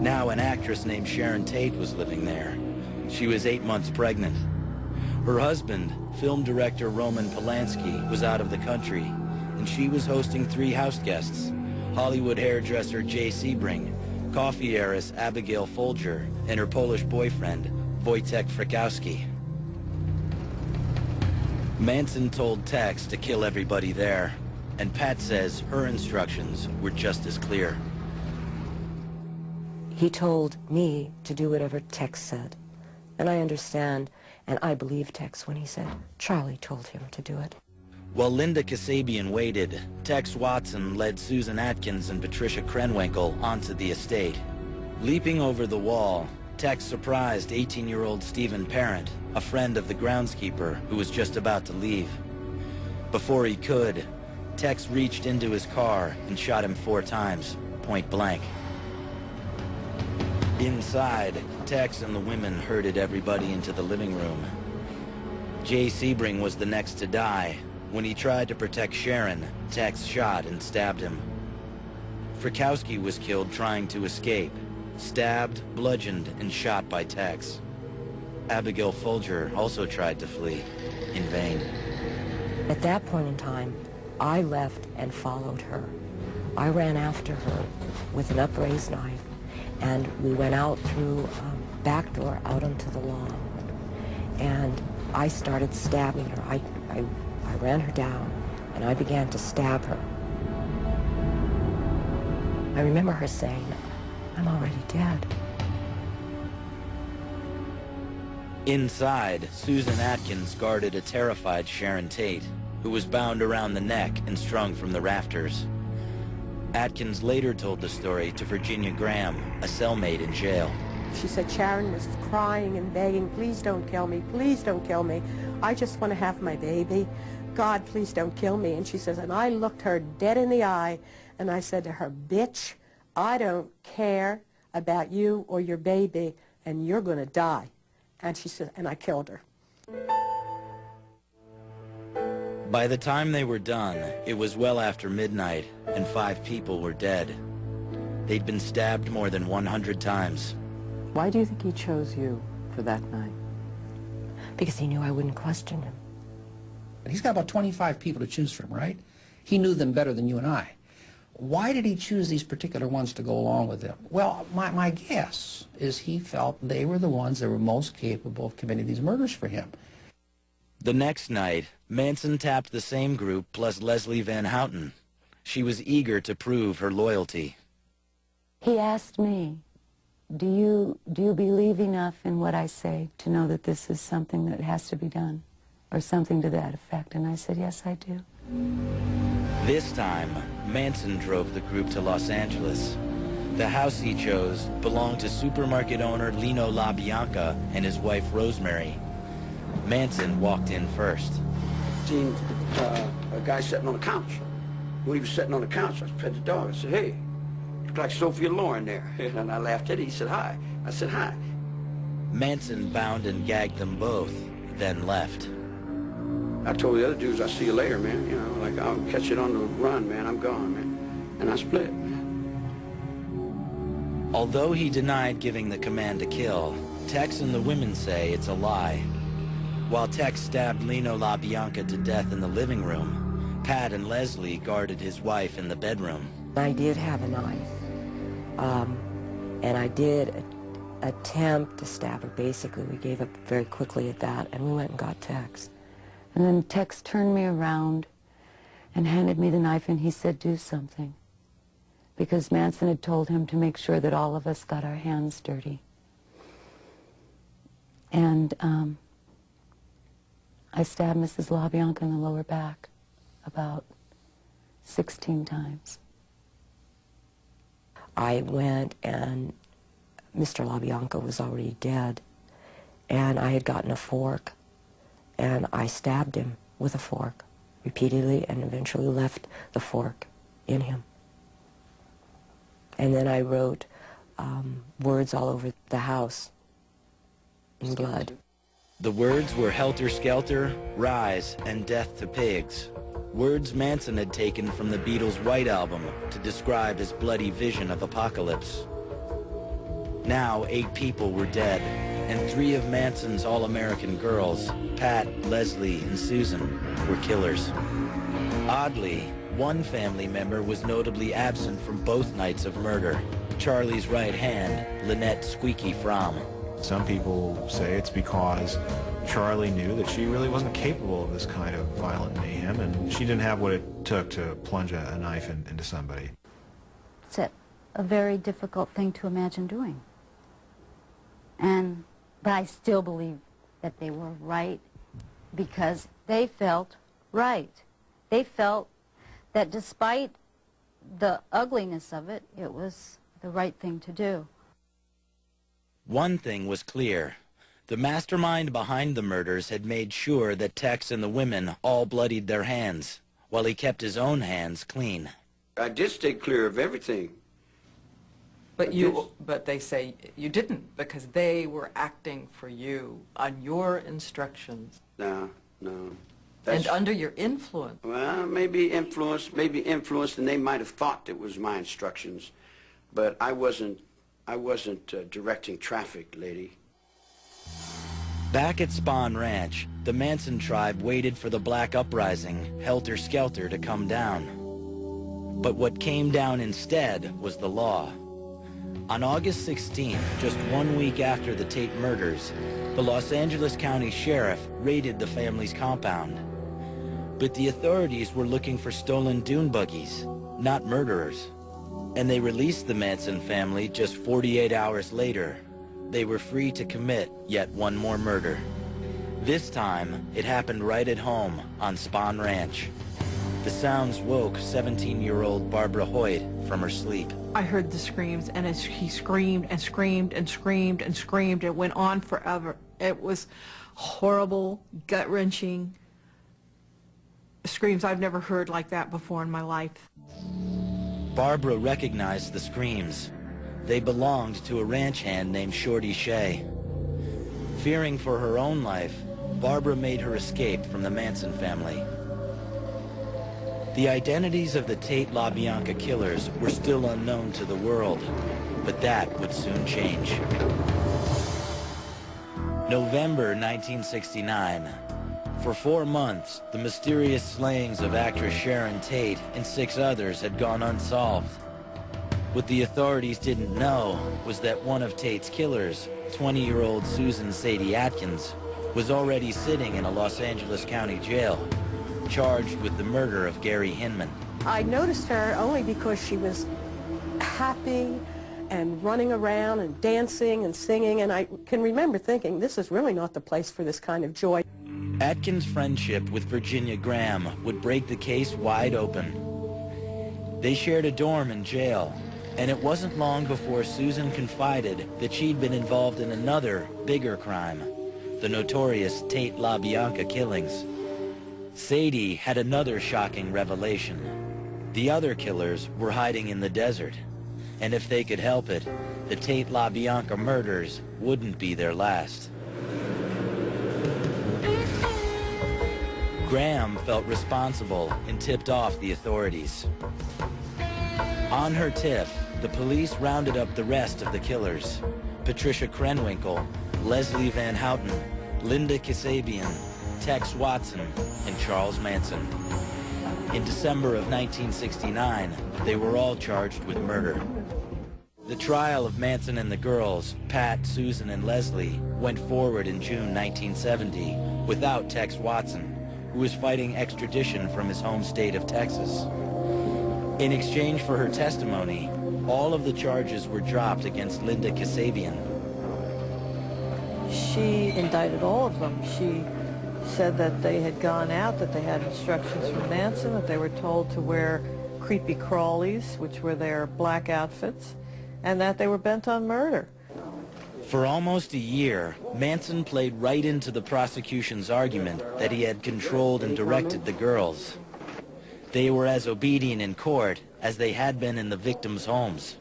Now an actress named Sharon Tate was living there. She was 8 months pregnant. Her husband, film director Roman Polanski, was out of the country, and she was hosting 3 house guests: Hollywood hairdresser Jay Sebring, coffee heiress Abigail Folger, and her Polish boyfriend, Wojtek Frykowski. Manson told Tex to kill everybody there, and Pat says her instructions were just as clear. He told me to do whatever Tex said, and I understand, and I believe Tex when he said Charlie told him to do it. While Linda Kasabian waited, Tex Watson led Susan Atkins and Patricia Krenwinkel onto the estate. Leaping over the wall, Tex surprised 18-year-old Stephen Parent, a friend of the groundskeeper who was just about to leave. Before he could, Tex reached into his car and shot him 4 times, point blank. Inside, Tex and the women herded everybody into the living room. Jay Sebring was the next to die. When he tried to protect Sharon, Tex shot and stabbed him. Frykowski was killed trying to escape, stabbed, bludgeoned, and shot by Tex. Abigail Folger also tried to flee, in vain. At that point in time, I left and followed her. I ran after her with an upraised knife, and we went out through a back door out onto the lawn. And I started stabbing her. I ran her down, and I began to stab her. I remember her saying, "I'm already dead." Inside, Susan Atkins guarded a terrified Sharon Tate, who was bound around the neck and strung from the rafters. Atkins later told the story to Virginia Graham, a cellmate in jail. She said Sharon was crying and begging, "Please don't kill me, please don't kill me. I just want to have my baby. God, please don't kill me." And she says, and I looked her dead in the eye, and I said to her, "Bitch, I don't care about you or your baby, and you're going to die." And she said, and I killed her. By the time they were done, it was well after midnight, and 5 people were dead. They'd been stabbed more than 100 times. Why do you think he chose you for that night? Because he knew I wouldn't question him. He's got about 25 people to choose from, right? He knew them better than you and I. Why did he choose these particular ones to go along with him? Well, my guess is he felt they were the ones that were most capable of committing these murders for him. The next night, Manson tapped the same group plus Leslie Van Houten. She was eager to prove her loyalty. He asked me, do you believe enough in what I say to know that this is something that has to be done, or something to that effect? And I said, yes, I do. This time, Manson drove the group to Los Angeles. The house he chose belonged to supermarket owner Lino LaBianca and his wife Rosemary. Manson walked in first. Seen a guy sitting on the couch. When he was sitting on the couch, I pet the dog. I said, "Hey, look like Sophia Loren there." And I laughed at it. He said, "Hi." I said, "Hi." Manson bound and gagged them both, then left. I told the other dudes, "I'll see you later, man. You know, like, I'll catch it on the run, man. I'm gone, man." And I split. Although he denied giving the command to kill, Tex and the women say it's a lie. While Tex stabbed Lino LaBianca to death in the living room, Pat and Leslie guarded his wife in the bedroom. I did have a knife, and I did attempt to stab her. Basically, we gave up very quickly at that, and we went and got Tex. And then Tex turned me around and handed me the knife, and he said, do something. Because Manson had told him to make sure that all of us got our hands dirty. And I stabbed Mrs. LaBianca in the lower back about 16 times. I went, and Mr. LaBianca was already dead, and I had gotten a fork, and I stabbed him with a fork repeatedly and eventually left the fork in him. And then I wrote words all over the house in blood. The words were "Helter Skelter," "Rise," and "Death to Pigs." Words Manson had taken from the Beatles' White Album to describe his bloody vision of apocalypse. Now 8 people were dead, and 3 of Manson's all-American girls, Pat, Leslie, and Susan, were killers. Oddly, one family member was notably absent from both nights of murder. Charlie's right hand, Lynette "Squeaky" Fromme. Some people say it's because Charlie knew that she really wasn't capable of this kind of violent mayhem, and she didn't have what it took to plunge a knife into somebody. It's a very difficult thing to imagine doing. But I still believe that they were right because they felt right. They felt that despite the ugliness of it, it was the right thing to do. One thing was clear. The mastermind behind the murders had made sure that Tex and the women all bloodied their hands, while he kept his own hands clean. I did stay clear of everything. But they say you didn't, because they were acting for you on your instructions. No. And under your influence. Well, maybe influenced, and they might have thought it was my instructions, but I wasn't directing traffic, lady. Back at Spahn Ranch, the Manson tribe waited for the black uprising, helter-skelter, to come down. But what came down instead was the law. On August 16th, just 1 week after the Tate murders, the Los Angeles County Sheriff raided the family's compound. But the authorities were looking for stolen dune buggies, not murderers. And they released the Manson family just 48 hours later. They were free to commit yet one more murder. This time, it happened right at home on Spahn Ranch. The sounds woke 17-year-old Barbara Hoyt from her sleep. I heard the screams, and as he screamed and screamed and screamed and screamed, it went on forever. It was horrible, gut-wrenching screams. I've never heard like that before in my life. Barbara recognized the screams. They belonged to a ranch hand named Shorty Shea. Fearing for her own life, Barbara made her escape from the Manson family. The identities of the Tate LaBianca killers were still unknown to the world, but that would soon change. November 1969. For 4 months, the mysterious slayings of actress Sharon Tate and 6 others had gone unsolved. What the authorities didn't know was that one of Tate's killers, 20-year-old Susan Sadie Atkins, was already sitting in a Los Angeles County jail, charged with the murder of Gary Hinman. I noticed her only because she was happy and running around and dancing and singing, and I can remember thinking, this is really not the place for this kind of joy. Atkins' friendship with Virginia Graham would break the case wide open. They shared a dorm in jail, and it wasn't long before Susan confided that she'd been involved in another, bigger crime, the notorious Tate LaBianca killings. Sadie had another shocking revelation. The other killers were hiding in the desert, and if they could help it, the Tate LaBianca murders wouldn't be their last. Graham felt responsible and tipped off the authorities. On her tip, the police rounded up the rest of the killers: Patricia Krenwinkel, Leslie Van Houten, Linda Kasabian, Tex Watson, and Charles Manson. In December of 1969, they were all charged with murder. The trial of Manson and the girls, Pat, Susan, and Leslie, went forward in June 1970 without Tex Watson, who was fighting extradition from his home state of Texas. In exchange for her testimony, all of the charges were dropped against Linda Kasabian. She indicted all of them. She said that they had gone out, that they had instructions from Manson, that they were told to wear creepy crawlies, which were their black outfits, and that they were bent on murder. For almost a year, Manson played right into the prosecution's argument that he had controlled and directed the girls. They were as obedient in court as they had been in the victims' homes.